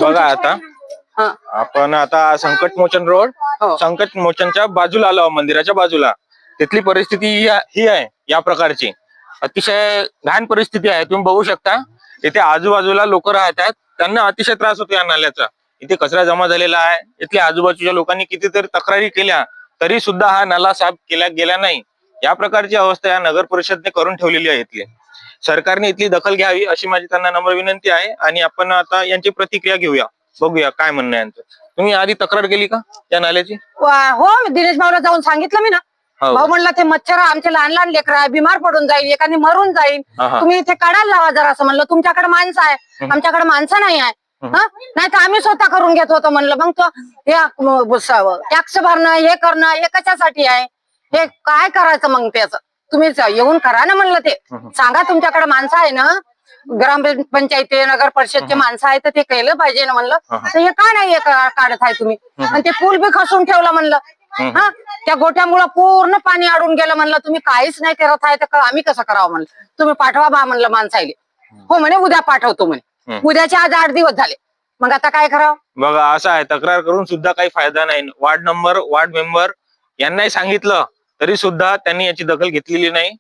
बघा आता हा. आपण आता संकटमोचन रोड, हो. संकटमोचनच्या बाजूला आलो, मंदिराच्या बाजूला. तिथली परिस्थिती ही आहे या प्रकारची. अतिशय घाण परिस्थिती आहे. तुम्ही बघू शकता इथे आजूबाजूला लोक राहतात, त्यांना अतिशय त्रास होतो या नाल्याचा. इथे कचरा जमा झालेला आहे. इथल्या आजूबाजूच्या लोकांनी कितीतरी तक्रारी केल्या तरी सुद्धा हा नाला साफ केला गेला नाही. या प्रकारची अवस्था या नगर परिषदने करून ठेवलेली आहे. इथली सरकारने इथली दखल घ्यावी अशी माझी त्यांना नम्र विनंती आहे. आणि आपण आता यांची प्रतिक्रिया घेऊया, बघूया काय म्हणणं आहे यांचं. तुम्ही आधी तक्रार केली का या नाल्याची? हो, दिनेश भाऊला जाऊन सांगितलं मी ना. हो. भाऊ म्हणला ते मच्छर आमचे लहान लहान लेकर बिमार पडून जाईल, एखादी मरून जाईल, तुम्ही इथे काढायला लावा जरा असं म्हणलं. तुमच्याकडे माणसं आहे, आमच्याकडे माणसं नाही आहे. नाही तर आम्ही स्वतः करून घेत होतो म्हणलं. मग तो टॅक्स भरणं हे करणं हे कशासाठी आहे? हे काय करायचं मग त्याचं? तुम्ही येऊन करा ना म्हणलं. ते सांगा तुमच्याकडे माणसं आहे ना, ग्रामपंचायती नगर परिषदचे माणसं आहे तर ते केलं पाहिजे ना म्हणलं. तर हे का नाही काढत आहे तुम्ही? आणि ते पूल बी खसून ठेवलं म्हणलं. हा, त्या गोट्यामुळे पूर्ण पाणी अडून गेलं म्हणलं. तुम्ही काहीच नाही करत आहे तर आम्ही कसं करावं म्हणलं. तुम्ही पाठवा बा म्हणलं माणसाले. हो म्हणे उद्या पाठवतो म्हणे. उद्याचे आज 8 दिवस झाले. मग आता काय करावं? बघा असं आहे, तक्रार करून सुद्धा काही फायदा नाही. वार्ड मेंबर यांनाही सांगितलं तरी सुद्धा त्यांनी याची दखल घेतलेली नाही.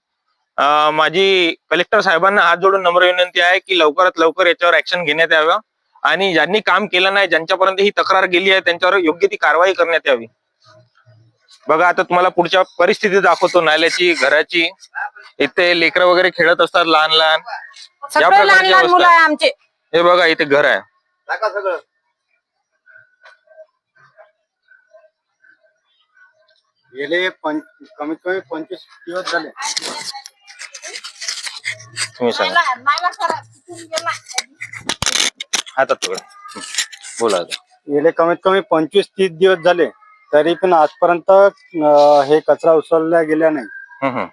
माझी कलेक्टर साहेबांना हात जोडून नम्र विनंती आहे की लवकरात लवकर याच्यावर ऍक्शन घेण्यात यावं आणि ज्यांनी काम केलं नाही, ज्यांच्यापर्यंत ही तक्रार गेली आहे त्यांच्यावर योग्य ती कारवाई करण्यात यावी. बघा आता तुम्हाला पुढच्या परिस्थिती दाखवतो नाल्याची, घराची. इथे लेकरं वगैरे खेळत असतात लहान लहान. या सगळे लहान लहान मुलं आहे आमचे. हे बघा इथे घर आहे. गेले कमीत कमी 25 दिवस झाले. तुम्ही सांगा हातात पकड, बोला आता. गेले कमीत कमी 25-30 दिवस झाले तरी पण आजपर्यंत हे कचरा उचलला गेला नाही.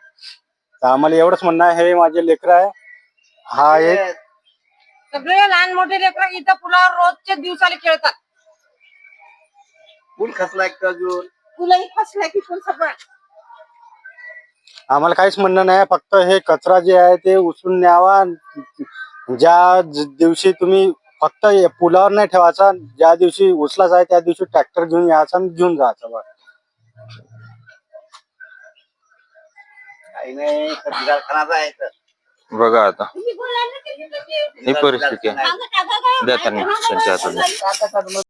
तर आम्हाला एवढंच म्हणणं आहे, हे माझे लेकर आहे. हा एक सगळे लहान मोठे लेकर इथं पुलावर रोजच्या दिवसाला खेळतात. पूल खचलाय तुलाही फसलाय की पूल सगळं. आम्हाला काहीच म्हणणं नाही, फक्त हे कचरा जे आहे ते उचलून न्यावा. ज्या दिवशी तुम्ही फक्त पुलावर नाही ठेवायचा, ज्या दिवशी उचलायचा आहे त्या दिवशी ट्रॅक्टर घेऊन यायचा आणि घेऊन जायचा. बघ काही नाही, बघा आता ही परिस्थिती आहे. द्या त्यांना त्यांच्या हातात.